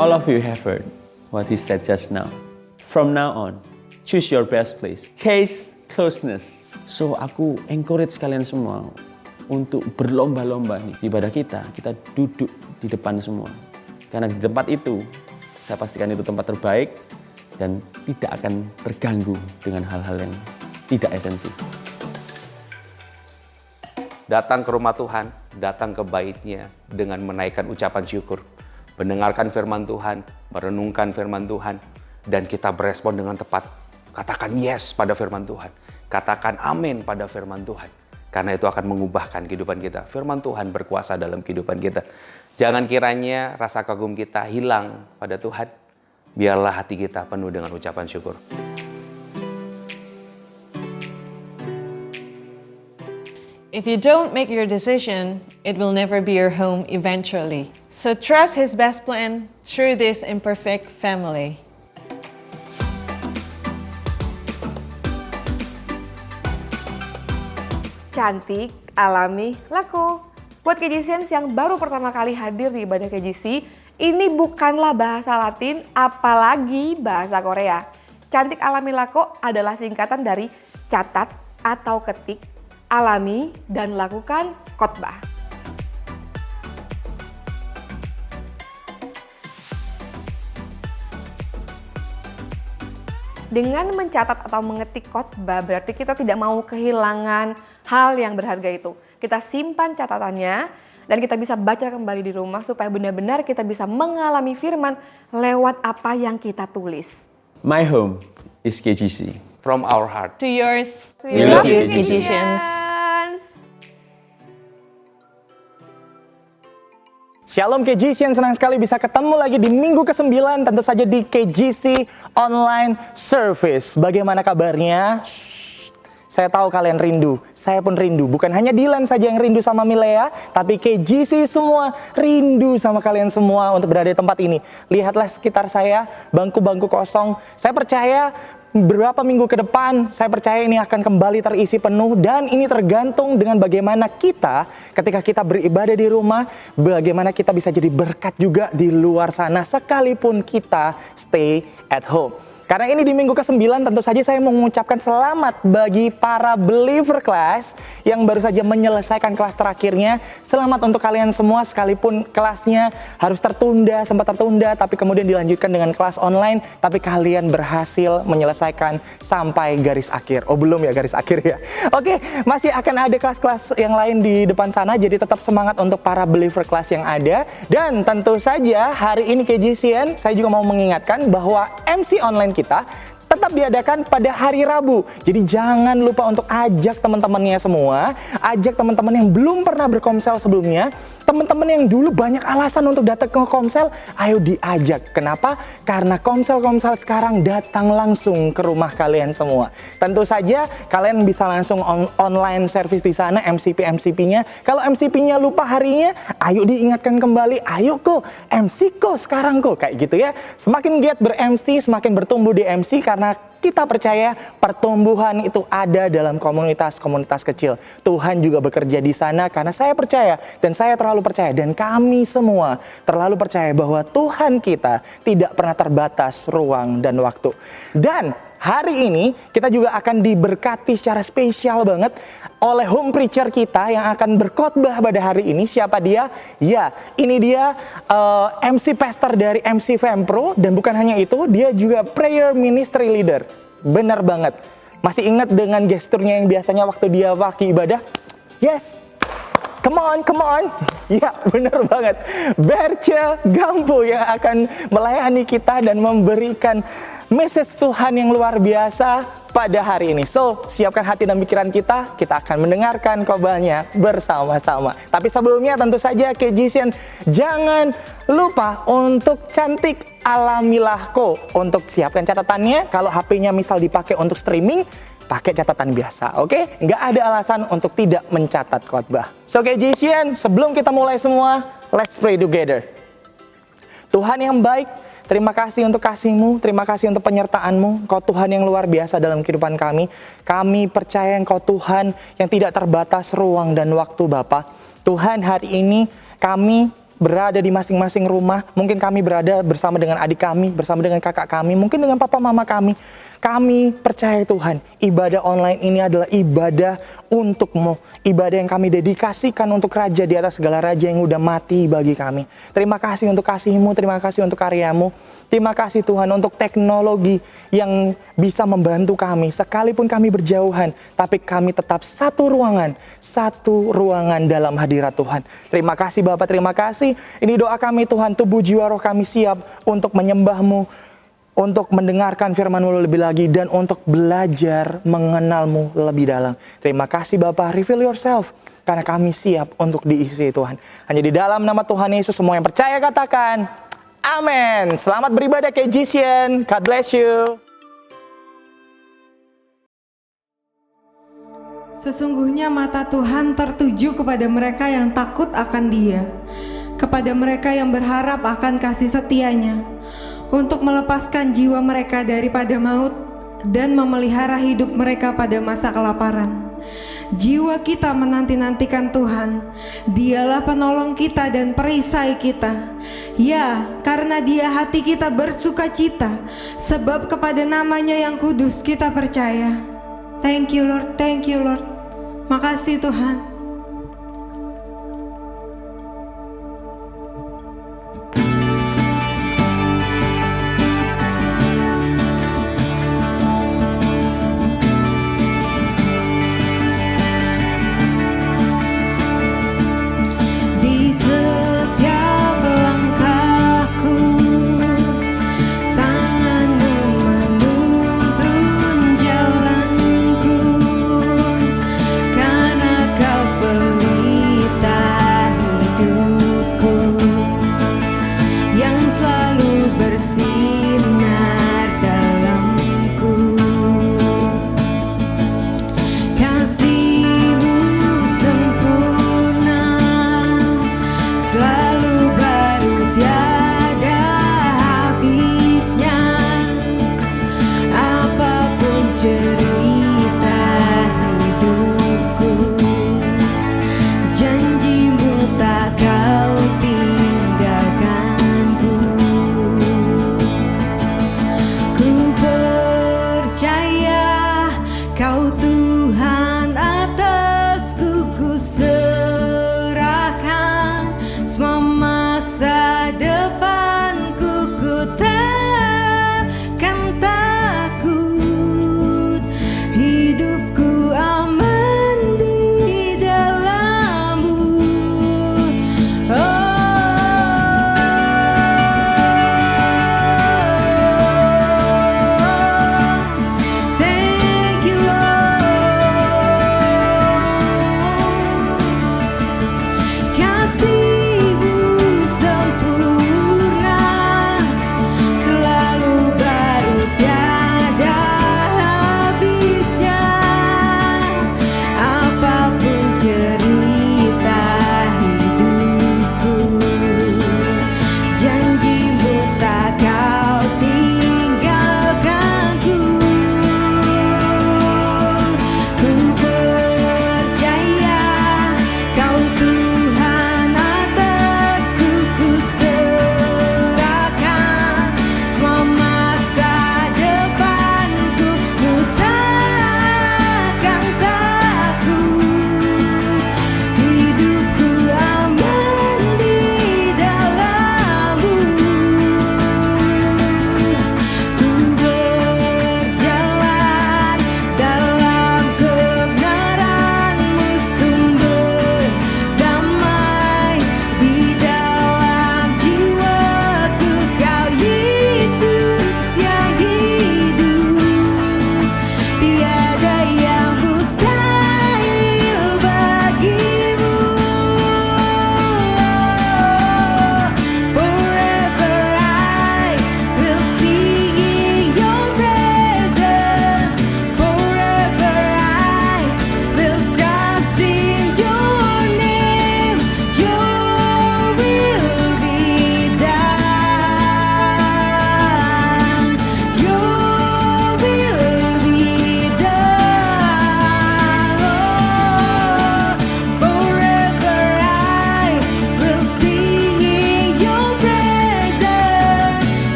All of you have heard what he said just now. From now on, choose your best place. Chase closeness. So aku encourage kalian semua untuk berlomba-lomba nih. Ibadah kita duduk di depan semua. Karena di tempat itu, saya pastikan itu tempat terbaik dan tidak akan terganggu dengan hal-hal yang tidak esensi. Datang ke rumah Tuhan, datang ke baitnya dengan menaikkan ucapan syukur. Mendengarkan firman Tuhan, merenungkan firman Tuhan, dan kita berespon dengan tepat. Katakan yes pada firman Tuhan. Katakan amin pada firman Tuhan. Karena itu akan mengubahkan kehidupan kita. Firman Tuhan berkuasa dalam kehidupan kita. Jangan kiranya rasa kagum kita hilang pada Tuhan. Biarlah hati kita penuh dengan ucapan syukur. If you don't make your decision, it will never be your home eventually. So trust His best plan through this imperfect family. Cantik, alami, laku. Buat KJCians yang baru pertama kali hadir di ibadah KJC, ini bukanlah bahasa Latin, apalagi bahasa Korea. Cantik, alami, laku adalah singkatan dari catat atau ketik, alami, dan lakukan khotbah. Dengan mencatat atau mengetik khotbah berarti kita tidak mau kehilangan hal yang berharga itu. Kita simpan catatannya dan kita bisa baca kembali di rumah supaya benar-benar kita bisa mengalami firman lewat apa yang kita tulis. My home is KGC. From our heart. To yours, We love you, KJCians. Shalom KJCian, senang sekali bisa ketemu lagi di minggu ke-9, tentu saja di KJC Online Service. Bagaimana kabarnya? Saya tahu kalian rindu, saya pun rindu. Bukan hanya Dylan saja yang rindu sama Milea, tapi KJC semua rindu sama kalian semua untuk berada di tempat ini. Lihatlah sekitar saya, bangku-bangku kosong. Saya percaya beberapa minggu ke depan, saya percaya ini akan kembali terisi penuh. Dan ini tergantung dengan bagaimana kita, ketika kita beribadah di rumah, bagaimana kita bisa jadi berkat juga di luar sana, sekalipun kita stay at home. Karena ini di minggu ke-9, tentu saja saya mau mengucapkan selamat bagi para believer class yang baru saja menyelesaikan kelas terakhirnya. Selamat untuk kalian semua, sekalipun kelasnya harus tertunda, sempat tertunda, tapi kemudian dilanjutkan dengan kelas online, tapi kalian berhasil menyelesaikan sampai garis akhir. Oh, belum ya garis akhir ya. Oke, masih akan ada kelas-kelas yang lain di depan sana, jadi tetap semangat untuk para believer class yang ada. Dan tentu saja hari ini KJCian, saya juga mau mengingatkan bahwa MC online kita tetap diadakan pada hari Rabu. Jadi jangan lupa untuk ajak teman-temannya semua, ajak teman-teman yang belum pernah berkomsel sebelumnya, teman-teman yang dulu banyak alasan untuk datang ke komsel, ayo diajak. Kenapa? Karena komsel-komsel sekarang datang langsung ke rumah kalian semua. Tentu saja kalian bisa langsung online service di sana, MCP-nya. Kalau MCP-nya lupa harinya, ayo diingatkan kembali, ayo kok, MC kok sekarang kok, kayak gitu ya. Semakin giat ber-MC, semakin bertumbuh di MC, karena kita percaya pertumbuhan itu ada dalam komunitas-komunitas kecil. Tuhan juga bekerja di sana karena saya percaya dan saya terlalu percaya dan kami semua terlalu percaya bahwa Tuhan kita tidak pernah terbatas ruang dan waktu. Dan hari ini kita juga akan diberkati secara spesial banget oleh home preacher kita yang akan berkhotbah pada hari ini. Siapa dia? Ya, ini dia MC pastor dari MC Fempro, dan bukan hanya itu, dia juga prayer ministry leader. Benar banget. Masih ingat dengan gesturnya yang biasanya waktu dia wakil ibadah? Yes. Come on. Ya, benar banget. Berce Gampo yang akan melayani kita dan memberikan message Tuhan yang luar biasa pada hari ini. So, siapkan hati dan pikiran kita akan mendengarkan khotbahnya bersama-sama. Tapi sebelumnya tentu saja KJCian, jangan lupa untuk cantik alamilah ko. Untuk siapkan catatannya, kalau HP-nya misal dipakai untuk streaming, pakai catatan biasa, oke? Nggak ada alasan untuk tidak mencatat khotbah. So KJCian, sebelum kita mulai semua, let's pray together. Tuhan yang baik, terima kasih untuk kasih-Mu, terima kasih untuk penyertaan-Mu. Kau Tuhan yang luar biasa dalam kehidupan kami. Kami percaya Engkau Tuhan yang tidak terbatas ruang dan waktu Bapa. Tuhan, hari ini kami berada di masing-masing rumah. Mungkin kami berada bersama dengan adik kami, bersama dengan kakak kami, mungkin dengan papa mama kami. Kami percaya Tuhan, ibadah online ini adalah ibadah untuk-Mu. Ibadah yang kami dedikasikan untuk Raja di atas segala raja yang udah mati bagi kami. Terima kasih untuk kasih-Mu, terima kasih untuk karya-Mu. Terima kasih Tuhan untuk teknologi yang bisa membantu kami. Sekalipun kami berjauhan, tapi kami tetap satu ruangan dalam hadirat Tuhan. Terima kasih Bapak, terima kasih. Ini doa kami Tuhan, tubuh jiwa roh kami siap untuk menyembah-Mu, untuk mendengarkan firman-Mu lebih lagi, dan untuk belajar mengenal-Mu lebih dalam. Terima kasih Bapak, reveal yourself, karena kami siap untuk diisi Tuhan. Hanya di dalam nama Tuhan Yesus, semua yang percaya katakan, amin. Selamat beribadah KGCN, God bless you. Sesungguhnya mata Tuhan tertuju kepada mereka yang takut akan Dia, kepada mereka yang berharap akan kasih setia-Nya, untuk melepaskan jiwa mereka daripada maut dan memelihara hidup mereka pada masa kelaparan. Jiwa kita menanti-nantikan Tuhan, Dialah penolong kita dan perisai kita. Ya, karena Dia hati kita bersuka cita, sebab kepada nama-Nya yang kudus kita percaya. Thank you Lord, thank you Lord. Makasih Tuhan. Kau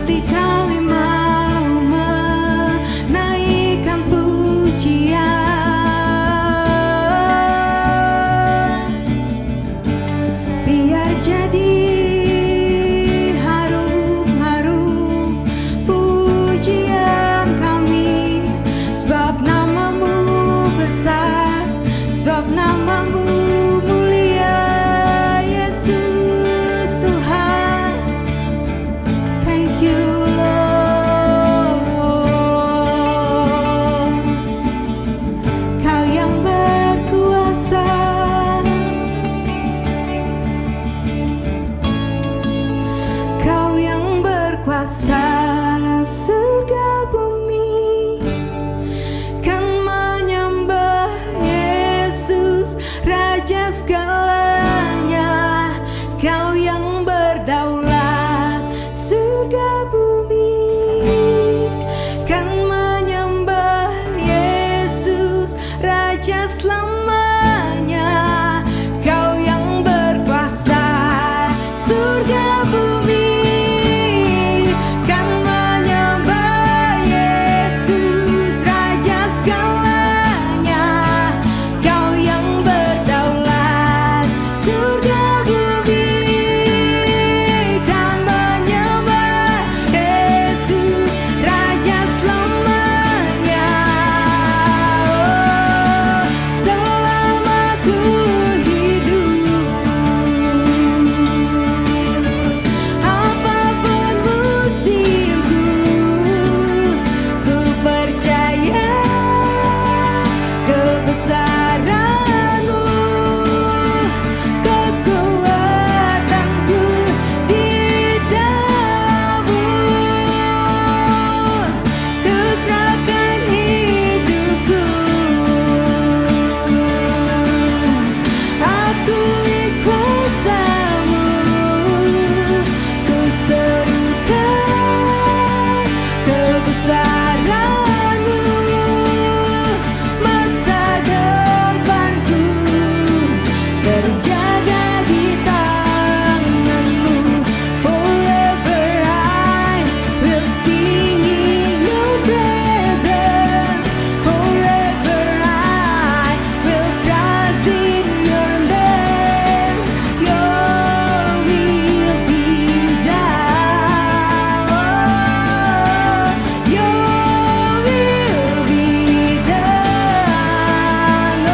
hati kami mau menaikkan pujian. Biar jadi harum-harum pujian kami, sebab namamu besar, sebab namamu mulia, Yesus Tuhan. Thank you Lord, Kau yang berkuasa, Kau yang berkuasa. Surga bumi kan menyembah Yesus, Raja segalanya. Kau yang berdaulat. Surga bumi kan menyembah Yesus, Raja selamanya. Kau yang berkuasa. Surga bumi kan menyembah Yesus, Raja segalanya. Kau yang berdaulat. Surga bumi kan menyembah Yesus, Raja selamanya. Oh, selama ku hidup, apapun musimku, ku percaya kebesaran-Mu, kekuatanku di dalam-Mu. Kuserahkan hidupku, akui kuasa-Mu, ku serukan kebesaran-Mu. Masa depanku terjaga di tangan-Mu. Forever I will sing in Your presence. Forever I will trust in Your name. Your will be done. Your will be done.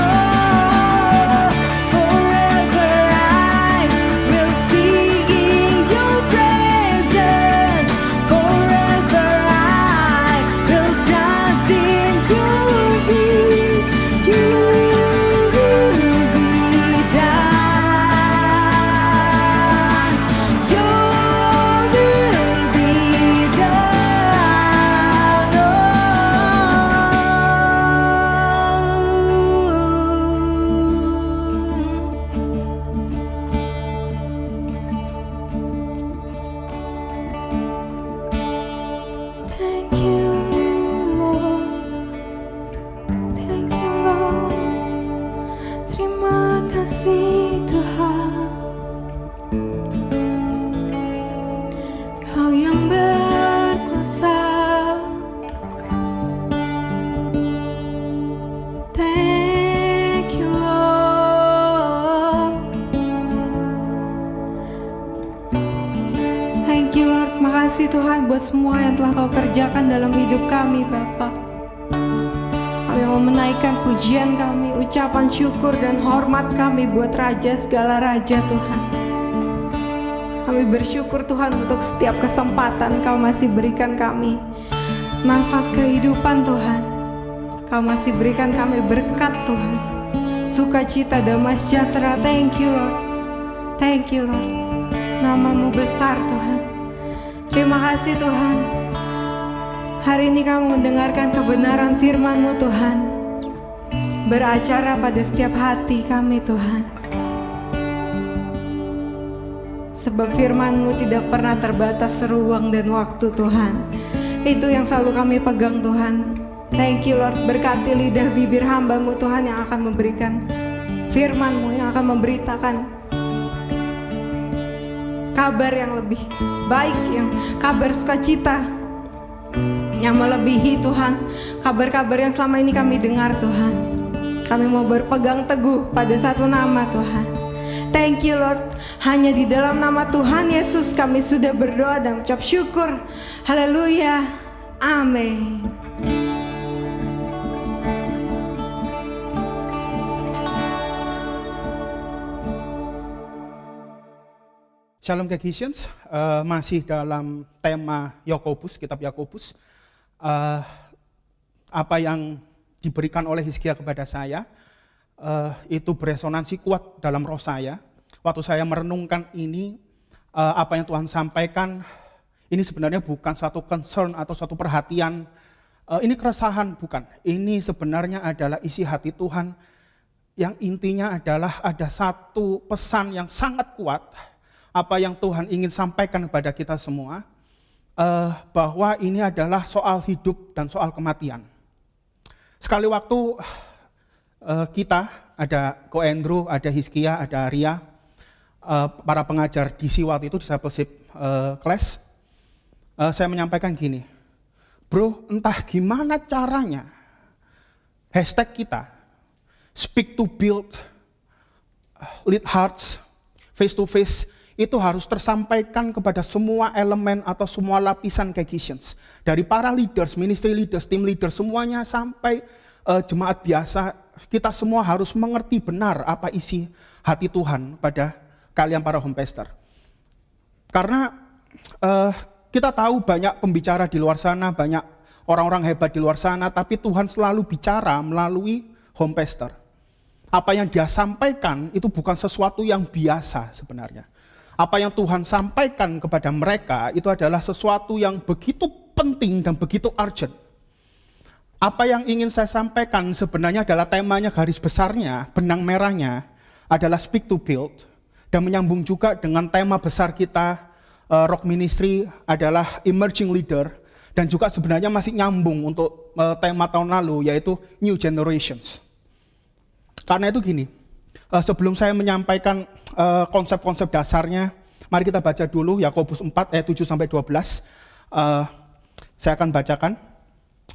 Forever I will sing in Your presence. Forever I will trust in Your will. Your will be done. Your will be done. Thank you, Lord. Thank you, Lord. Terima kasih Tuhan. Kau yang berkuasa. Thank you, Lord. Thank you, Lord. Makasih Tuhan buat semua yang telah Kau kerjakan dalam hidup kami, Bapa. Kami mau menaikkan pujian kami, ucapan syukur dan hormat kami buat Raja segala raja, Tuhan. Kami bersyukur Tuhan untuk setiap kesempatan Kau masih berikan kami nafas kehidupan, Tuhan. Kau masih berikan kami berkat, Tuhan. Sukacita, damai sejahtera. Thank you, Lord. Thank you, Lord. Namamu besar, Tuhan. Terima kasih, Tuhan. Hari ini kami mendengarkan kebenaran firman-Mu, Tuhan. Beracara pada setiap hati kami, Tuhan. Sebab firman-Mu tidak pernah terbatas ruang dan waktu, Tuhan. Itu yang selalu kami pegang, Tuhan. Thank you, Lord. Berkati lidah bibir hamba-Mu, Tuhan, yang akan memberikan firman-Mu, yang akan memberitakan kabar yang lebih baik, yang kabar sukacita yang melebihi Tuhan, kabar-kabar yang selama ini kami dengar Tuhan. Kami mau berpegang teguh pada satu nama Tuhan. Thank you Lord. Hanya di dalam nama Tuhan Yesus kami sudah berdoa dan ucap syukur. Haleluya. Amin. Shalom Kekisians, masih dalam tema Yakobus, kitab Yakobus. Apa yang diberikan oleh Hizkia kepada saya, itu beresonansi kuat dalam roh saya. Waktu saya merenungkan ini, apa yang Tuhan sampaikan, ini sebenarnya bukan satu concern atau satu perhatian, ini keresahan, bukan. Ini sebenarnya adalah isi hati Tuhan, yang intinya adalah ada satu pesan yang sangat kuat, apa yang Tuhan ingin sampaikan kepada kita semua, bahwa ini adalah soal hidup dan soal kematian. Sekali waktu kita, ada Ko Andrew, ada Hizkia, ada Ria, para pengajar DC waktu itu, discipleship class, saya menyampaikan gini, bro, entah gimana caranya, hashtag kita, speak to build, lead hearts, face to face, itu harus tersampaikan kepada semua elemen atau semua lapisan Kekisians. Dari para leaders, ministry leaders, team leaders, semuanya sampai jemaat biasa, kita semua harus mengerti benar apa isi hati Tuhan pada kalian para homepester. Karena kita tahu banyak pembicara di luar sana, banyak orang-orang hebat di luar sana, tapi Tuhan selalu bicara melalui homepester. Apa yang dia sampaikan itu bukan sesuatu yang biasa sebenarnya. Apa yang Tuhan sampaikan kepada mereka itu adalah sesuatu yang begitu penting dan begitu urgent. Apa yang ingin saya sampaikan sebenarnya adalah temanya, garis besarnya, benang merahnya adalah speak to build, dan menyambung juga dengan tema besar kita, Rock Ministry adalah emerging leader, dan juga sebenarnya masih nyambung untuk tema tahun lalu, yaitu new generations. Karena itu gini, sebelum saya menyampaikan konsep-konsep dasarnya, mari kita baca dulu Yakobus 4 ayat 7-12. Saya akan bacakan.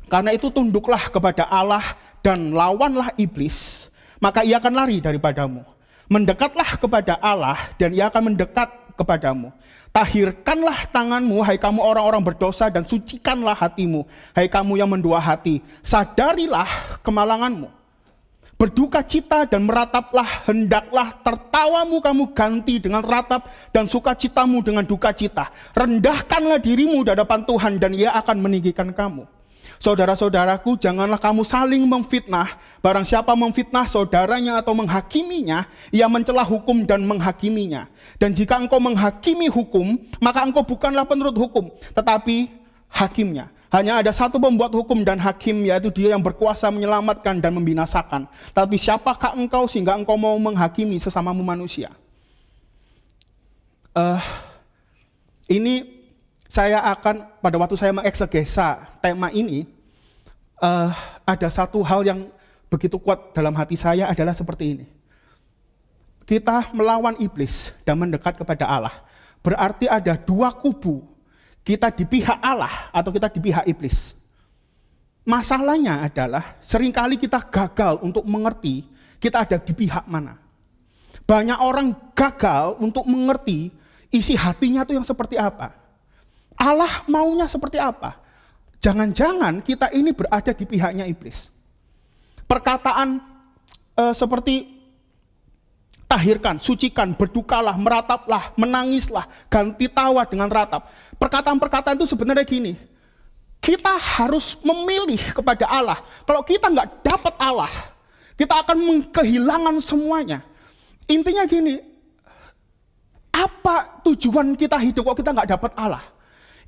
Karena itu tunduklah kepada Allah dan lawanlah iblis, maka ia akan lari daripadamu. Mendekatlah kepada Allah dan ia akan mendekat kepadamu. Tahirkanlah tanganmu, hai kamu orang-orang berdosa, dan sucikanlah hatimu, hai kamu yang mendua hati. Sadarilah kemalanganmu. Berduka cita dan merataplah, hendaklah tertawamu kamu ganti dengan ratap dan sukacitamu dengan duka cita. Rendahkanlah dirimu di hadapan Tuhan dan ia akan meninggikan kamu. Saudara-saudaraku, janganlah kamu saling memfitnah. Barang siapa memfitnah saudaranya atau menghakiminya, ia mencela hukum dan menghakiminya. Dan jika engkau menghakimi hukum, maka engkau bukanlah penurut hukum, tetapi hakimnya. Hanya ada satu pembuat hukum dan hakim, yaitu dia yang berkuasa menyelamatkan dan membinasakan. Tapi siapakah engkau sehingga engkau mau menghakimi sesamamu manusia? Ini saya akan, pada waktu saya mengeksegesa tema ini, ada satu hal yang begitu kuat dalam hati saya adalah seperti ini. Kita melawan iblis dan mendekat kepada Allah. Berarti ada dua kubu. Kita di pihak Allah atau kita di pihak iblis. Masalahnya adalah seringkali kita gagal untuk mengerti kita ada di pihak mana. Banyak orang gagal untuk mengerti isi hatinya itu yang seperti apa. Allah maunya seperti apa. Jangan-jangan kita ini berada di pihaknya iblis. Perkataan seperti tahirkan, sucikan, berdukalah, merataplah, menangislah, ganti tawa dengan ratap. Perkataan-perkataan itu sebenarnya gini, kita harus memilih kepada Allah. Kalau kita nggak dapat Allah, kita akan kehilangan semuanya. Intinya gini, apa tujuan kita hidup kalau kita nggak dapat Allah?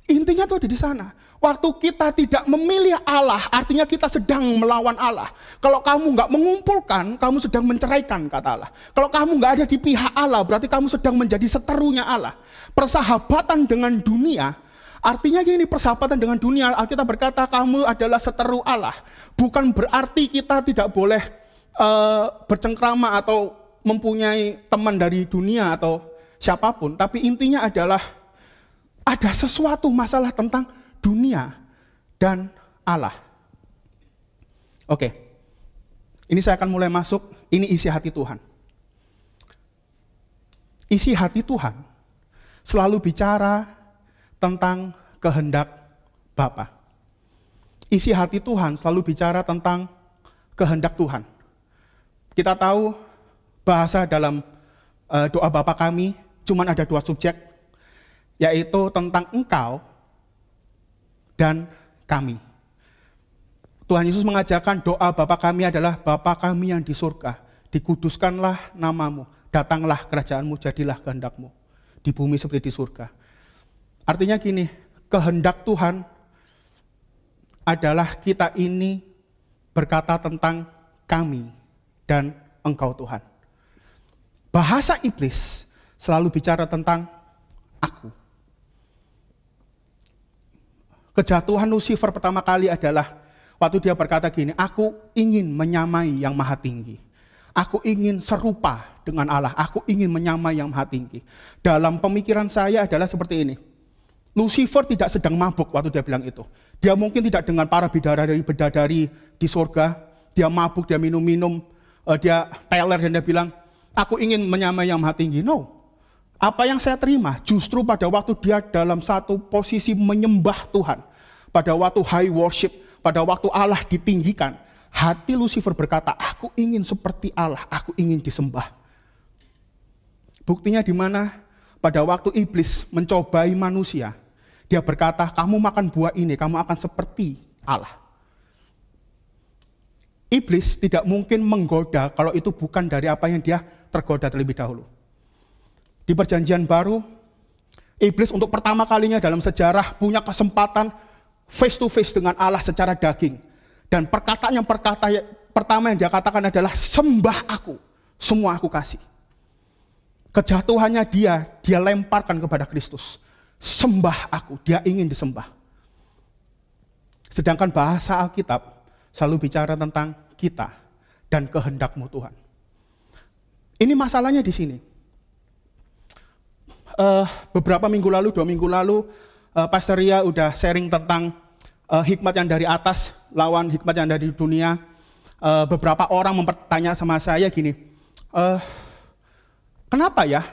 Intinya tuh ada di sana. Waktu kita tidak memilih Allah, artinya kita sedang melawan Allah. Kalau kamu nggak mengumpulkan, kamu sedang menceraikan, kata Allah. Kalau kamu nggak ada di pihak Allah, berarti kamu sedang menjadi seterunya Allah. Persahabatan dengan dunia, artinya gini, persahabatan dengan dunia, Alkitab berkata kamu adalah seteru Allah. Bukan berarti kita tidak boleh bercengkrama atau mempunyai teman dari dunia atau siapapun. Tapi intinya adalah ada sesuatu masalah tentang dunia dan Allah. Oke, ini saya akan mulai masuk, ini isi hati Tuhan. Isi hati Tuhan selalu bicara tentang kehendak Bapa. Isi hati Tuhan selalu bicara tentang kehendak Tuhan. Kita tahu bahasa dalam doa Bapa kami cuma ada 2 subjek, yaitu tentang engkau dan kami. Tuhan Yesus mengajarkan doa Bapa kami adalah Bapa kami yang di surga, dikuduskanlah namamu, datanglah kerajaanmu, jadilah kehendakmu di bumi seperti di surga. Artinya gini, kehendak Tuhan adalah kita ini berkata tentang kami dan engkau Tuhan. Bahasa iblis selalu bicara tentang aku. Kejatuhan Lucifer pertama kali adalah waktu dia berkata gini, aku ingin menyamai yang maha tinggi. Aku ingin serupa dengan Allah, aku ingin menyamai yang maha tinggi. Dalam pemikiran saya adalah seperti ini. Lucifer tidak sedang mabuk waktu dia bilang itu. Dia mungkin tidak dengan para bidadari di surga. Dia mabuk, dia minum-minum, dia teler dan dia bilang, aku ingin menyamai yang maha tinggi. No. Apa yang saya terima justru pada waktu dia dalam satu posisi menyembah Tuhan. Pada waktu high worship, pada waktu Allah ditinggikan. Hati Lucifer berkata, aku ingin seperti Allah, aku ingin disembah. Buktinya di mana? Pada waktu iblis mencobai manusia, dia berkata, kamu makan buah ini, kamu akan seperti Allah. Iblis tidak mungkin menggoda kalau itu bukan dari apa yang dia tergoda terlebih dahulu. Di perjanjian baru, iblis untuk pertama kalinya dalam sejarah punya kesempatan face to face dengan Allah secara daging. Dan perkataan yang pertama yang dia katakan adalah, sembah aku, semua aku kasih. Kejatuhannya dia lemparkan kepada Kristus. Sembah aku, dia ingin disembah. Sedangkan bahasa Alkitab selalu bicara tentang kita dan kehendakmu Tuhan. Ini masalahnya di sini. Beberapa minggu lalu, 2 minggu lalu, Pastor Ria udah sharing tentang hikmat yang dari atas lawan hikmat yang dari dunia. Beberapa orang mempertanya sama saya gini, kenapa ya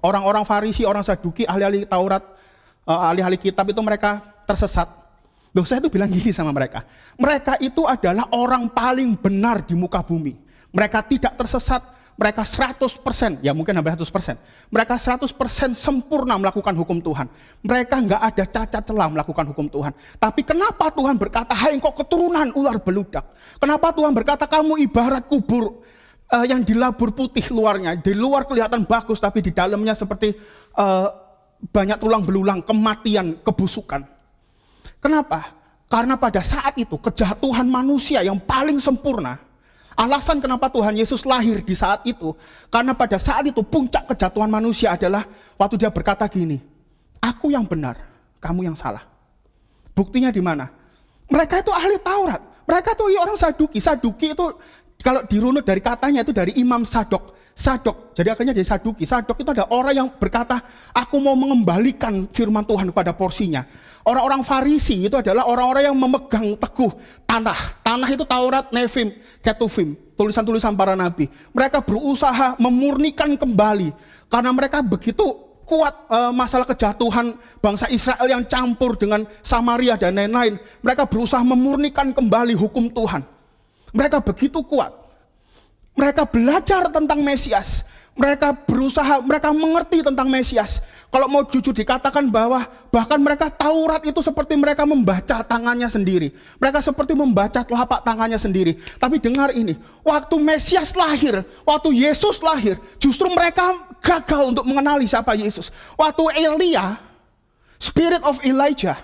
orang-orang Farisi, orang Saduki, ahli-ahli Taurat, ahli-ahli kitab itu mereka tersesat? Loh, saya itu bilang gini sama mereka. Mereka itu adalah orang paling benar di muka bumi. Mereka tidak tersesat, mereka 100%, ya mungkin hampir 100%. Mereka 100% sempurna melakukan hukum Tuhan. Mereka nggak ada cacat celah melakukan hukum Tuhan. Tapi kenapa Tuhan berkata, hai engkau keturunan ular beludak? Kenapa Tuhan berkata, kamu ibarat kubur yang dilabur putih luarnya, di luar kelihatan bagus tapi di dalamnya seperti banyak tulang belulang, kematian, kebusukan. Kenapa? Karena pada saat itu kejatuhan manusia yang paling sempurna. Alasan kenapa Tuhan Yesus lahir di saat itu, karena pada saat itu puncak kejatuhan manusia adalah waktu dia berkata gini, aku yang benar, kamu yang salah. Buktinya di mana? Mereka itu ahli Taurat, mereka itu orang Saduki. Saduki itu kalau dirunut dari katanya itu dari Imam Sadok. Jadi akhirnya dari Saduki. Sadok itu ada orang yang berkata, aku mau mengembalikan firman Tuhan kepada porsinya. Orang-orang Farisi itu adalah orang-orang yang memegang teguh tanah. Tanah itu Taurat, Nevim, Ketuvim, tulisan-tulisan para nabi. Mereka berusaha memurnikan kembali. Karena mereka begitu kuat masalah kejatuhan bangsa Israel yang campur dengan Samaria dan lain-lain. Mereka berusaha memurnikan kembali hukum Tuhan. Mereka begitu kuat. Mereka belajar tentang Mesias. Mereka berusaha, mereka mengerti tentang Mesias. Kalau mau jujur dikatakan bahwa bahkan mereka Taurat itu seperti mereka membaca tangannya sendiri. Mereka seperti membaca telapak tangannya sendiri. Tapi dengar ini, waktu Mesias lahir, waktu Yesus lahir, justru mereka gagal untuk mengenali siapa Yesus. Waktu Elia, Spirit of Elijah,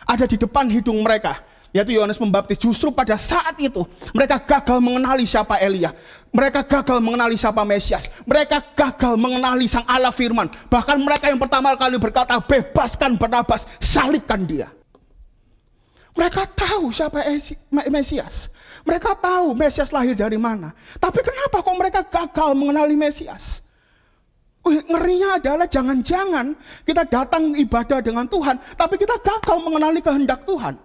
ada di depan hidung mereka, yaitu Yohanes Pembaptis. Justru pada saat itu mereka gagal mengenali siapa Elia. Mereka gagal mengenali siapa Mesias. Mereka gagal mengenali Sang Allah Firman. Bahkan mereka yang pertama kali berkata, bebaskan Barnabas, salibkan dia. Mereka tahu siapa Mesias. Mereka tahu Mesias lahir dari mana. Tapi kenapa kok mereka gagal mengenali Mesias? Ngerinya adalah jangan-jangan kita datang ibadah dengan Tuhan, tapi kita gagal mengenali kehendak Tuhan.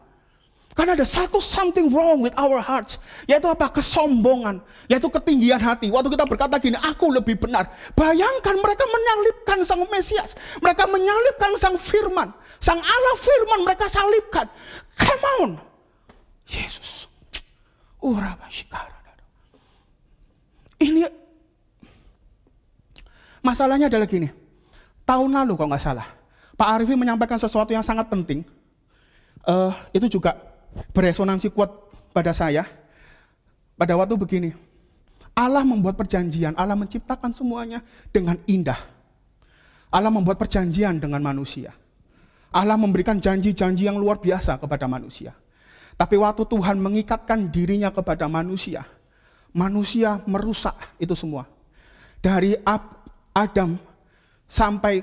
Karena ada something wrong with our hearts. Yaitu apa? Kesombongan. Yaitu ketinggian hati. Waktu kita berkata gini, aku lebih benar. Bayangkan mereka menyalibkan sang Mesias. Mereka menyalibkan sang firman. Sang Allah firman mereka salibkan. Come on. Yesus. Ini masalahnya adalah gini. Tahun lalu kalau nggak salah, Pak Arifin menyampaikan sesuatu yang sangat penting. Itu juga beresonansi kuat pada saya. Pada waktu begini, Allah membuat perjanjian, Allah menciptakan semuanya dengan indah. Allah membuat perjanjian dengan manusia. Allah memberikan janji-janji yang luar biasa kepada manusia. Tapi waktu Tuhan mengikatkan dirinya kepada manusia, manusia merusak itu semua. Dari Adam sampai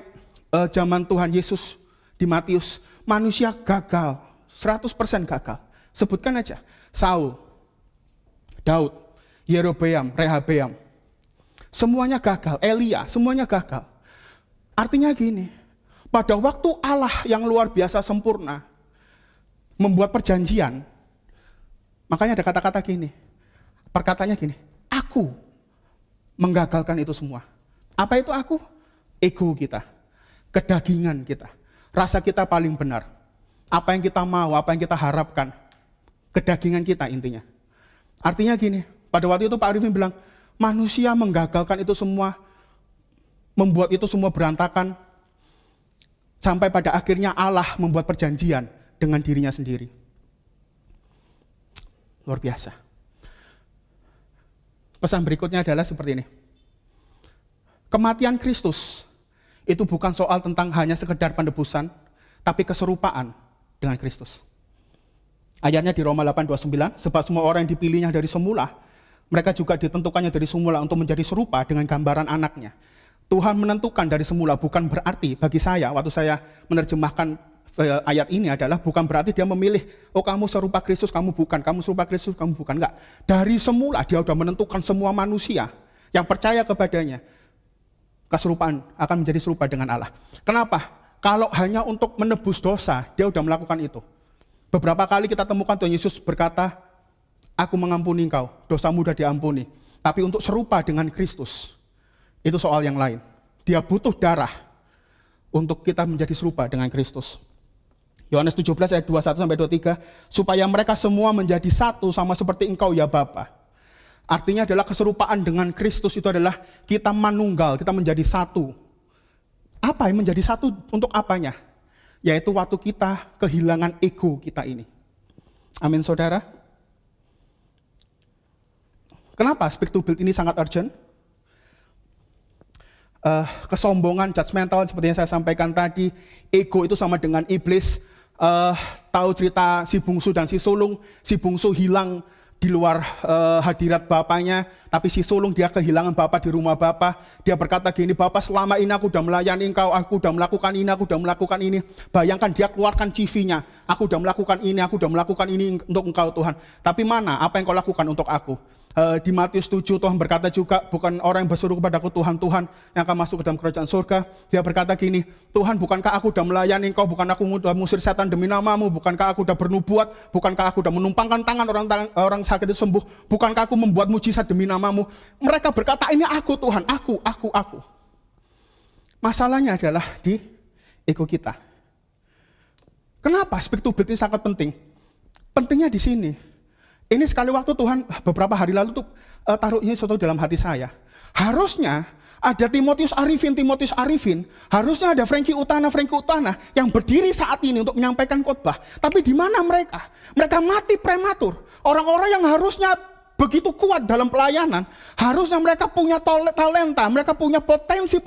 zaman Tuhan Yesus di Matius, manusia gagal, 100% gagal. Sebutkan aja, Saul, Daud, Yerobeam, Rehabeam. Semuanya gagal, Elia, semuanya gagal. Artinya gini, pada waktu Allah yang luar biasa sempurna membuat perjanjian, makanya ada kata-kata gini, perkataannya gini, aku menggagalkan itu semua. Apa itu aku? Ego kita, kedagingan kita, rasa kita paling benar, apa yang kita mau, apa yang kita harapkan, kedagingan kita intinya. Artinya gini, pada waktu itu Pak Arifin bilang, manusia menggagalkan itu semua, membuat itu semua berantakan, sampai pada akhirnya Allah membuat perjanjian dengan dirinya sendiri. Luar biasa. Pesan berikutnya adalah seperti ini. Kematian Kristus itu bukan soal tentang hanya sekedar penebusan, tapi keserupaan dengan Kristus. Ayatnya di Roma 8:29, sebab semua orang yang dipilihnya dari semula, mereka juga ditentukannya dari semula untuk menjadi serupa dengan gambaran anaknya. Tuhan menentukan dari semula, bukan berarti bagi saya, waktu saya menerjemahkan ayat ini adalah bukan berarti dia memilih, oh kamu serupa Kristus, kamu bukan, kamu serupa Kristus, kamu bukan. Enggak, dari semula dia sudah menentukan semua manusia yang percaya kepadanya, keserupaan akan menjadi serupa dengan Allah. Kenapa? Kalau hanya untuk menebus dosa, dia sudah melakukan itu. Beberapa kali kita temukan Tuhan Yesus berkata, aku mengampuni engkau, dosamu sudah diampuni. Tapi untuk serupa dengan Kristus, itu soal yang lain. Dia butuh darah untuk kita menjadi serupa dengan Kristus. Yohanes 17 ayat 21-23, supaya mereka semua menjadi satu sama seperti engkau ya Bapa. Artinya adalah keserupaan dengan Kristus itu adalah kita manunggal, kita menjadi satu. Apa yang menjadi satu untuk apanya? Yaitu waktu kita kehilangan ego kita ini. Amin saudara. Kenapa speak to build ini sangat urgent? Kesombongan, judgmental seperti yang saya sampaikan tadi, ego itu sama dengan iblis. Tahu cerita si bungsu dan si sulung, si bungsu hilang di luar hadirat bapaknya, tapi si sulung dia kehilangan bapak di rumah bapak. Dia berkata gini, Bapak selama ini aku sudah melayani engkau, aku sudah melakukan ini, aku sudah melakukan ini. Bayangkan dia keluarkan CV-nya, aku sudah melakukan ini, aku sudah melakukan ini untuk engkau Tuhan. Tapi mana, apa yang kau lakukan untuk aku? Di Matius 7 Tuhan berkata juga, bukan orang yang berseru kepadaku Tuhan, Tuhan yang akan masuk ke dalam kerajaan surga. Dia berkata gini, Tuhan bukankah aku sudah melayani engkau, bukan aku sudah mengusir setan demi namamu, bukankah aku sudah bernubuat, bukankah aku sudah menumpangkan tangan orang sakit itu sembuh, bukankah aku membuat mujizat demi namamu. Mereka berkata ini aku Tuhan, aku. Masalahnya adalah di ego kita. Kenapa speak to build ini sangat penting? Pentingnya di sini. Ini sekali waktu Tuhan beberapa hari lalu tuh taruh ini sesuatu dalam hati saya. Harusnya ada Timotius Arifin, harusnya ada Frankie Utana yang berdiri saat ini untuk menyampaikan khotbah. Tapi di mana mereka? Mereka mati prematur. Orang-orang yang harusnya begitu kuat dalam pelayanan, harusnya mereka punya talenta, mereka punya potensi,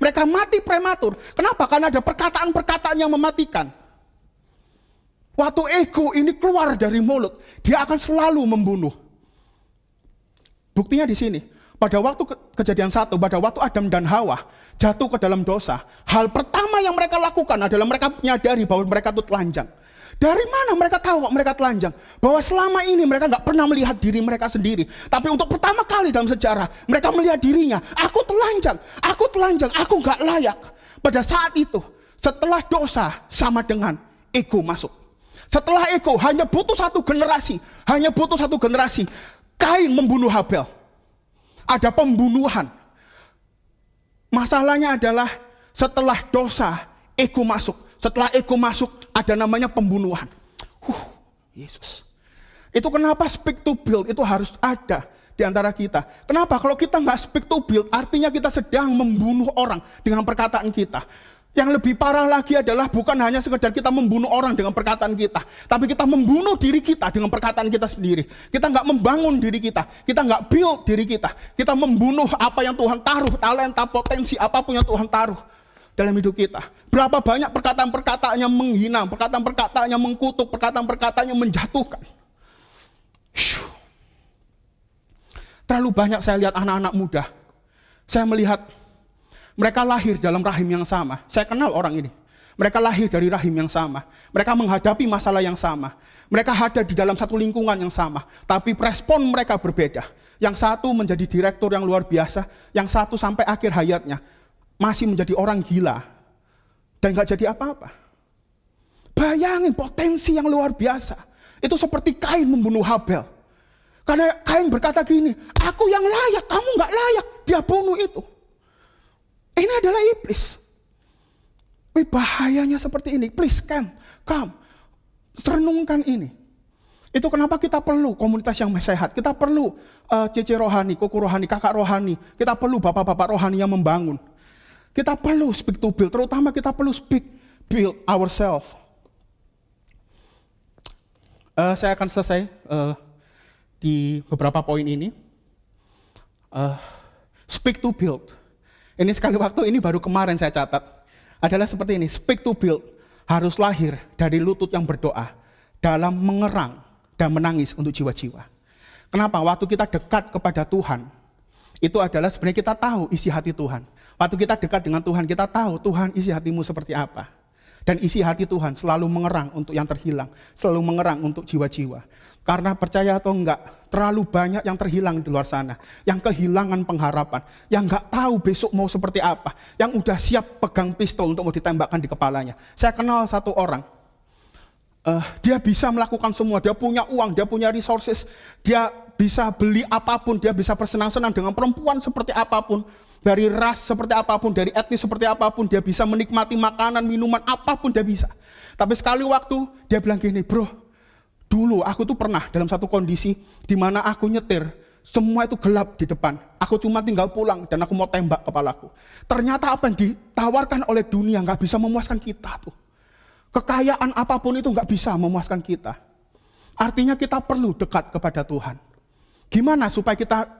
mereka mati prematur. Kenapa? Karena ada perkataan-perkataan yang mematikan. Waktu ego ini keluar dari mulut, dia akan selalu membunuh. Buktinya di sini. Pada waktu kejadian 1, pada waktu Adam dan Hawa jatuh ke dalam dosa, hal pertama yang mereka lakukan adalah mereka menyadari bahwa mereka itu telanjang. Dari mana mereka tahu kok mereka telanjang? Bahwa selama ini mereka nggak pernah melihat diri mereka sendiri. Tapi untuk pertama kali dalam sejarah, mereka melihat dirinya. Aku telanjang, aku nggak layak. Pada saat itu, setelah dosa sama dengan ego masuk. Setelah ego, hanya butuh satu generasi. Kain membunuh Habel. Ada pembunuhan. Masalahnya adalah setelah dosa, ego masuk. Setelah ego masuk, ada namanya pembunuhan. Yesus. Itu kenapa speak to build itu harus ada di antara kita. Kenapa? Kalau kita nggak speak to build, artinya kita sedang membunuh orang dengan perkataan kita. Yang lebih parah lagi adalah bukan hanya sekedar kita membunuh orang dengan perkataan kita, tapi kita membunuh diri kita dengan perkataan kita sendiri. Kita nggak membangun diri kita nggak build diri kita. Kita membunuh apa yang Tuhan taruh, talenta, potensi, apapun yang Tuhan taruh dalam hidup kita. Berapa banyak perkataan-perkataan yang menghina, perkataan-perkataan yang mengkutuk, perkataan-perkataan yang menjatuhkan. Terlalu banyak saya lihat anak-anak muda. Saya melihat mereka lahir dalam rahim yang sama. Saya kenal orang ini. Mereka lahir dari rahim yang sama. Mereka menghadapi masalah yang sama. Mereka ada di dalam satu lingkungan yang sama. Tapi respon mereka berbeda. Yang satu menjadi direktur yang luar biasa. Yang satu sampai akhir hayatnya masih menjadi orang gila. Dan gak jadi apa-apa. Bayangin potensi yang luar biasa. Itu seperti Kain membunuh Habel. Karena Kain berkata gini, aku yang layak, kamu gak layak. Dia bunuh itu. Ini adalah iblis. Bahayanya seperti ini. Please come. Renungkan ini. Itu kenapa kita perlu komunitas yang sehat. Kita perlu CC rohani, koko rohani, kakak rohani. Kita perlu bapak-bapak rohani yang membangun. Kita perlu speak to build. Terutama kita perlu build ourselves. Saya akan selesai di beberapa poin ini. Speak to build. Ini sekali waktu, ini baru kemarin saya catat. Adalah seperti ini, speak to build harus lahir dari lutut yang berdoa dalam mengerang dan menangis untuk jiwa-jiwa. Kenapa? Waktu kita dekat kepada Tuhan, itu adalah sebenarnya kita tahu isi hati Tuhan. Waktu kita dekat dengan Tuhan, kita tahu Tuhan isi hatimu seperti apa. Dan isi hati Tuhan selalu mengerang untuk yang terhilang, selalu mengerang untuk jiwa-jiwa. Karena percaya atau enggak, terlalu banyak yang terhilang di luar sana, yang kehilangan pengharapan, yang enggak tahu besok mau seperti apa, yang udah siap pegang pistol untuk mau ditembakkan di kepalanya. Saya kenal satu orang, dia bisa melakukan semua, dia punya uang, dia punya resources, dia bisa beli apapun, dia bisa bersenang-senang dengan perempuan seperti apapun, dari ras seperti apapun, dari etnis seperti apapun, dia bisa menikmati makanan, minuman, apapun dia bisa. Tapi sekali waktu, dia bilang gini, bro, dulu aku tuh pernah dalam satu kondisi di mana aku nyetir, semua itu gelap di depan. Aku cuma tinggal pulang dan aku mau tembak kepalaku. Ternyata apa yang ditawarkan oleh dunia nggak bisa memuaskan kita tuh. Kekayaan apapun itu nggak bisa memuaskan kita. Artinya kita perlu dekat kepada Tuhan. Gimana supaya kita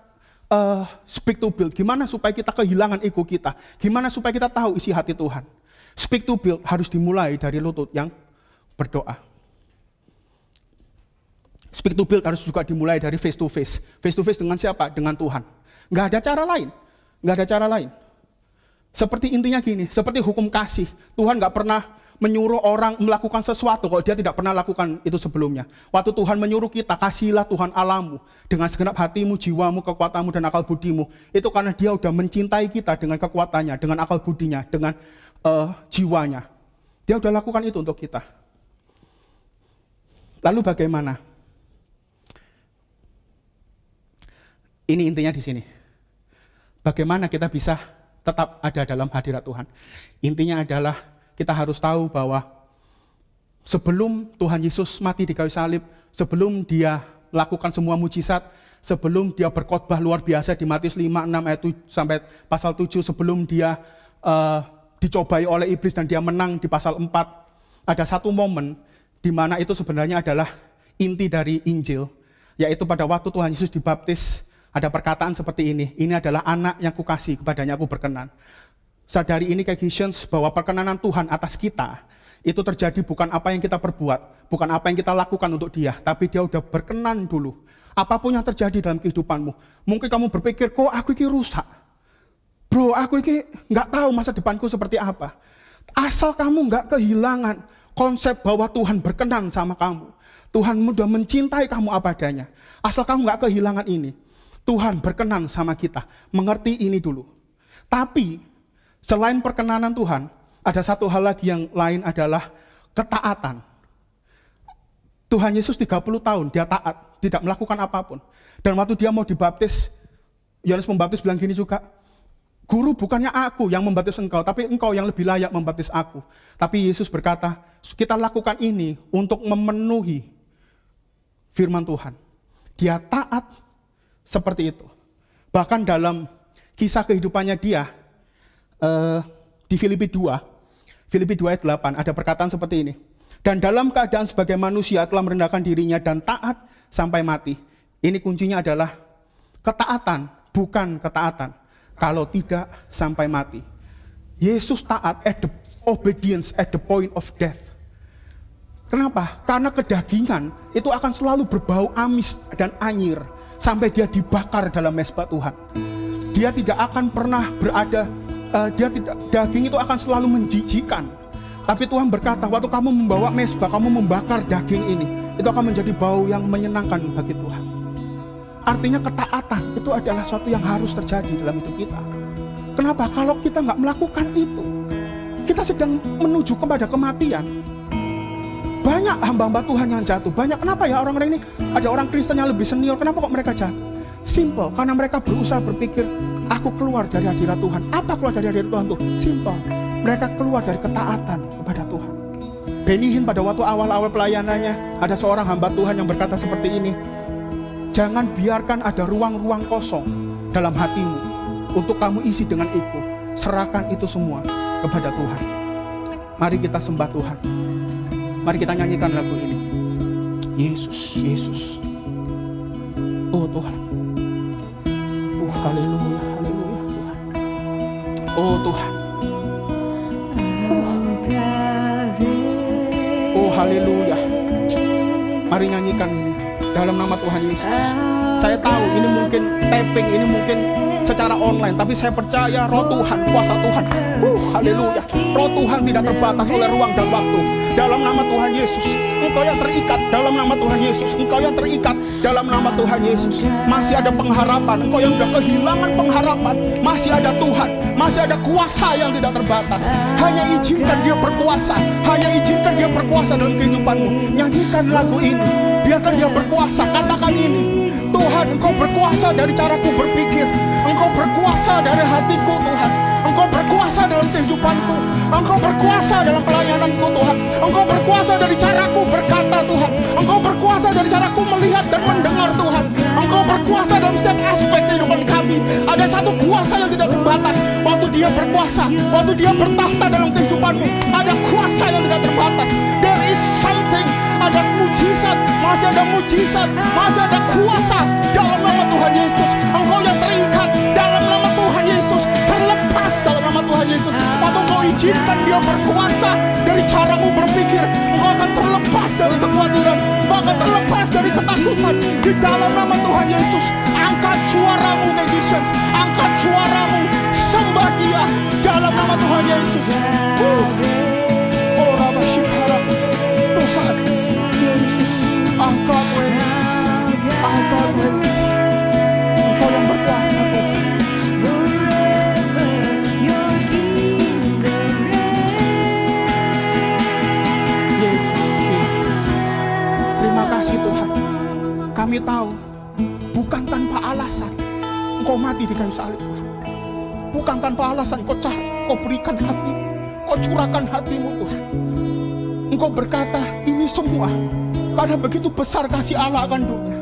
speak to build? Gimana supaya kita kehilangan ego kita? Gimana supaya kita tahu isi hati Tuhan? Speak to build harus dimulai dari lutut yang berdoa. Speak to build harus juga dimulai dari face to face. Face to face dengan siapa? Dengan Tuhan. Nggak ada cara lain. Nggak ada cara lain. Seperti intinya gini, seperti hukum kasih. Tuhan nggak pernah menyuruh orang melakukan sesuatu kalau dia tidak pernah lakukan itu sebelumnya. Waktu Tuhan menyuruh kita, kasihilah Tuhan Allahmu dengan segenap hatimu, jiwamu, kekuatanmu, dan akal budimu. Itu karena dia udah mencintai kita dengan kekuatannya, dengan akal budinya, dengan jiwanya. Dia udah lakukan itu untuk kita. Lalu bagaimana? Ini intinya di sini. Bagaimana kita bisa tetap ada dalam hadirat Tuhan? Intinya adalah kita harus tahu bahwa sebelum Tuhan Yesus mati di kayu salib, sebelum dia melakukan semua mujizat, sebelum dia berkhotbah luar biasa di Matius 5, 6 ayat 7, sampai pasal 7, sebelum dia dicobai oleh iblis dan dia menang di pasal 4, ada satu momen di mana itu sebenarnya adalah inti dari Injil, yaitu pada waktu Tuhan Yesus dibaptis, ada perkataan seperti ini adalah anak yang kukasih, kepadanya aku berkenan. Sadari ini Christians bahwa perkenanan Tuhan atas kita itu terjadi bukan apa yang kita perbuat, bukan apa yang kita lakukan untuk dia, tapi dia udah berkenan dulu. Apapun yang terjadi dalam kehidupanmu, mungkin kamu berpikir, kok aku ini rusak? Bro, aku ini nggak tahu masa depanku seperti apa. Asal kamu nggak kehilangan konsep bahwa Tuhan berkenan sama kamu. Tuhan sudah mencintai kamu apa adanya. Asal kamu gak kehilangan ini. Tuhan berkenan sama kita. Mengerti ini dulu. Tapi selain perkenanan Tuhan, ada satu hal lagi yang lain adalah ketaatan. Tuhan Yesus 30 tahun dia taat, tidak melakukan apapun. Dan waktu dia mau dibaptis, Yohanes Pembaptis bilang gini juga, Guru, bukannya aku yang membaptis engkau, tapi engkau yang lebih layak membaptis aku. Tapi Yesus berkata, kita lakukan ini untuk memenuhi firman Tuhan. Dia taat seperti itu. Bahkan dalam kisah kehidupannya dia, di Filipi 2 ayat 8, ada perkataan seperti ini. Dan dalam keadaan sebagai manusia telah merendahkan dirinya dan taat sampai mati. Ini kuncinya adalah ketaatan, bukan ketaatan. Kalau tidak sampai mati. Yesus taat at the obedience at the point of death. Kenapa? Karena kedagingan itu akan selalu berbau amis dan anyir sampai dia dibakar dalam mezbah Tuhan. Dia tidak akan pernah berada, daging itu akan selalu menjijikan. Tapi Tuhan berkata, waktu kamu membawa mezbah, kamu membakar daging ini, itu akan menjadi bau yang menyenangkan bagi Tuhan. Artinya ketaatan itu adalah sesuatu yang harus terjadi dalam hidup kita. Kenapa? Kalau kita nggak melakukan itu, kita sedang menuju kepada kematian. Banyak hamba-hamba Tuhan yang jatuh. Banyak, kenapa ya orang-orang ini, ada orang Kristen yang lebih senior, kenapa kok mereka jatuh? Simple, karena mereka berusaha berpikir, aku keluar dari hadirat Tuhan. Apa keluar dari hadirat Tuhan tuh? Simple, mereka keluar dari ketaatan kepada Tuhan. Benny Hinn pada waktu awal-awal pelayanannya, ada seorang hamba Tuhan yang berkata seperti ini, jangan biarkan ada ruang-ruang kosong dalam hatimu untuk kamu isi dengan ego. Serahkan itu semua kepada Tuhan. Mari kita sembah Tuhan. Mari kita nyanyikan lagu ini. Yesus, Yesus. Oh Tuhan. Oh haleluya, haleluya Tuhan. Oh Tuhan. Oh haleluya. Mari nyanyikan ini dalam nama Tuhan Yesus. Saya tahu ini mungkin tapping, ini mungkin secara online, tapi saya percaya roh Tuhan, kuasa Tuhan. Haleluya. Roh Tuhan tidak terbatas oleh ruang dan waktu. Dalam nama Tuhan Yesus, engkau yang terikat dalam nama Tuhan Yesus, engkau yang terikat dalam nama Tuhan Yesus. Masih ada pengharapan, engkau yang sudah kehilangan pengharapan, masih ada Tuhan, masih ada kuasa yang tidak terbatas. Hanya izinkan dia berkuasa, hanya izinkan dia berkuasa dalam kehidupanmu. Nyanyikan lagu ini, biarkan dia berkuasa. Katakan ini, Tuhan, engkau berkuasa dari caraku berpikir, engkau berkuasa dari hatiku Tuhan, engkau berkuasa dalam kehidupanku, engkau berkuasa dalam pelayananku Tuhan, engkau berkuasa dari caraku berkata Tuhan, engkau berkuasa dari caraku melihat dan mendengar Tuhan, engkau berkuasa dalam setiap aspek kehidupan kami. Ada satu kuasa yang tidak terbatas. Waktu dia berkuasa, waktu dia bertahta dalam kehidupanmu, ada kuasa yang tidak terbatas. There is something, ada mujizat, masih ada mujizat, masih ada kuasa dalam nama Tuhan Yesus. Engkau yang terikat dalam nama Tuhan Yesus, terlepas dalam nama Tuhan Yesus. Waktu kau izinkan dia berkuasa dari caramu berpikir, engkau akan terlepas dari kekhawatiran, engkau akan terlepas dari ketakutan. Di dalam nama Tuhan Yesus, angkat suaramu musicians, angkat suaramu, sembah dia dalam nama Tuhan Yesus. Oh Rabba Shikara, Tuhan Yesus, angkat Yesus, angkat Yesus, engkau yang berkuasa Tuhan. Terima kasih Tuhan. Kami tahu bukan tanpa alasan engkau mati di kayu salib Tuhan. Bukan tanpa alasan kau berikan hati, kau curahkan hatimu Tuhan. Engkau berkata ini semua karena begitu besar kasih Allah akan dunia.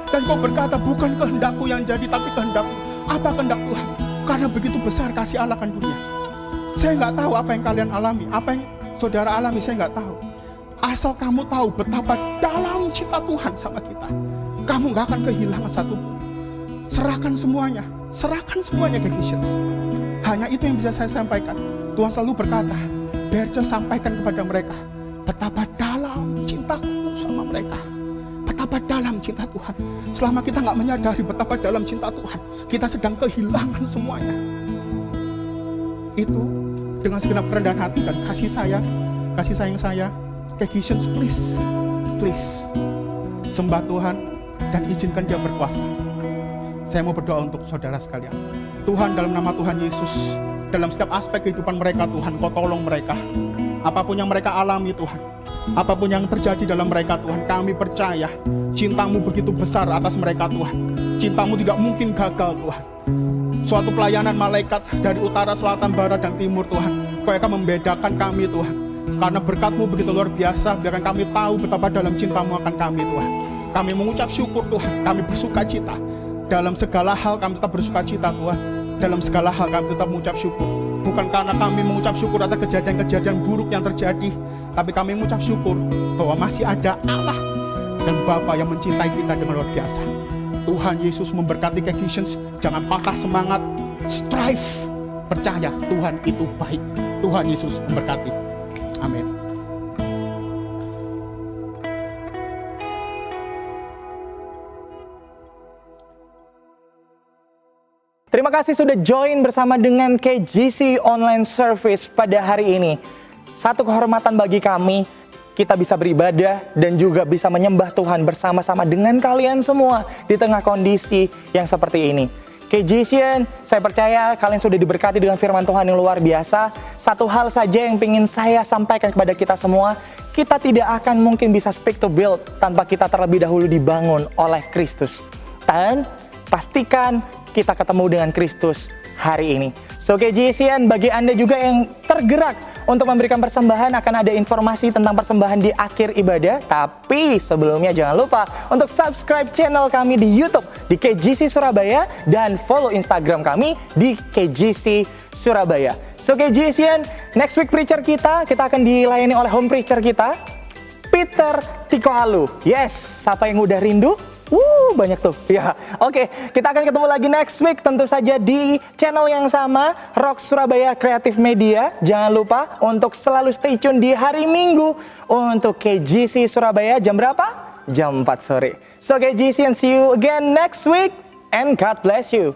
Dan kau berkata bukan kehendakku yang jadi tapi kehendakmu. Apa kehendak Tuhan? Karena begitu besar kasih Allah akan dunia. Saya nggak tahu apa yang kalian alami, apa yang saudara alami, saya nggak tahu. Asal kamu tahu betapa dalam cinta Tuhan sama kita, kamu gak akan kehilangan satupun. Serahkan semuanya ke Christians. Hanya itu yang bisa saya sampaikan. Tuhan selalu berkata, Berce sampaikan kepada mereka betapa dalam cintaku sama mereka, betapa dalam cinta Tuhan. Selama kita gak menyadari betapa dalam cinta Tuhan, kita sedang kehilangan semuanya. Itu dengan segenap kerendahan hati dan kasih sayang saya, Kegisians, please, please, sembah Tuhan dan izinkan Dia berkuasa. Saya mau berdoa untuk saudara sekalian. Tuhan, dalam nama Tuhan Yesus, dalam setiap aspek kehidupan mereka Tuhan, Kau tolong mereka. Apapun yang mereka alami Tuhan, apapun yang terjadi dalam mereka Tuhan, kami percaya cinta-Mu begitu besar atas mereka Tuhan. Cinta-Mu tidak mungkin gagal Tuhan. Suatu pelayanan malaikat dari utara, selatan, barat, dan timur Tuhan, Kau akan membedakan kami Tuhan. Karena berkat-Mu begitu luar biasa, biarkan kami tahu betapa dalam cinta-Mu akan kami Tuhan. Kami mengucap syukur Tuhan, kami bersuka cita. Dalam segala hal kami tetap bersuka cita Tuhan. Dalam segala hal kami tetap mengucap syukur. Bukan karena kami mengucap syukur atas kejadian-kejadian buruk yang terjadi, tapi kami mengucap syukur bahwa masih ada Allah dan Bapa yang mencintai kita dengan luar biasa. Tuhan Yesus memberkati Kegisians. Jangan patah semangat, strive, percaya Tuhan itu baik. Tuhan Yesus memberkati. Amin. Terima kasih sudah join bersama dengan KGC Online Service pada hari ini. Satu kehormatan bagi kami, kita bisa beribadah dan juga bisa menyembah Tuhan bersama-sama dengan kalian semua di tengah kondisi yang seperti ini. KGCian, saya percaya kalian sudah diberkati dengan firman Tuhan yang luar biasa. Satu hal saja yang ingin saya sampaikan kepada kita semua, kita tidak akan mungkin bisa speak to build tanpa kita terlebih dahulu dibangun oleh Kristus. Dan pastikan kita ketemu dengan Kristus hari ini. So KGCian, bagi Anda juga yang tergerak untuk memberikan persembahan, akan ada informasi tentang persembahan di akhir ibadah. Tapi sebelumnya jangan lupa untuk subscribe channel kami di YouTube di KGC Surabaya dan follow Instagram kami di KGC Surabaya. So KGCian, next week preacher kita akan dilayani oleh home preacher kita, Peter Tikohalu. Yes, siapa yang udah rindu? Banyak tuh. Ya, oke. Kita akan ketemu lagi next week, tentu saja di channel yang sama, Rock Surabaya Creative Media. Jangan lupa untuk selalu stay tune di hari Minggu untuk KGC Surabaya. Jam berapa? Jam 4 sore. So KGC, and see you again next week, and God bless you.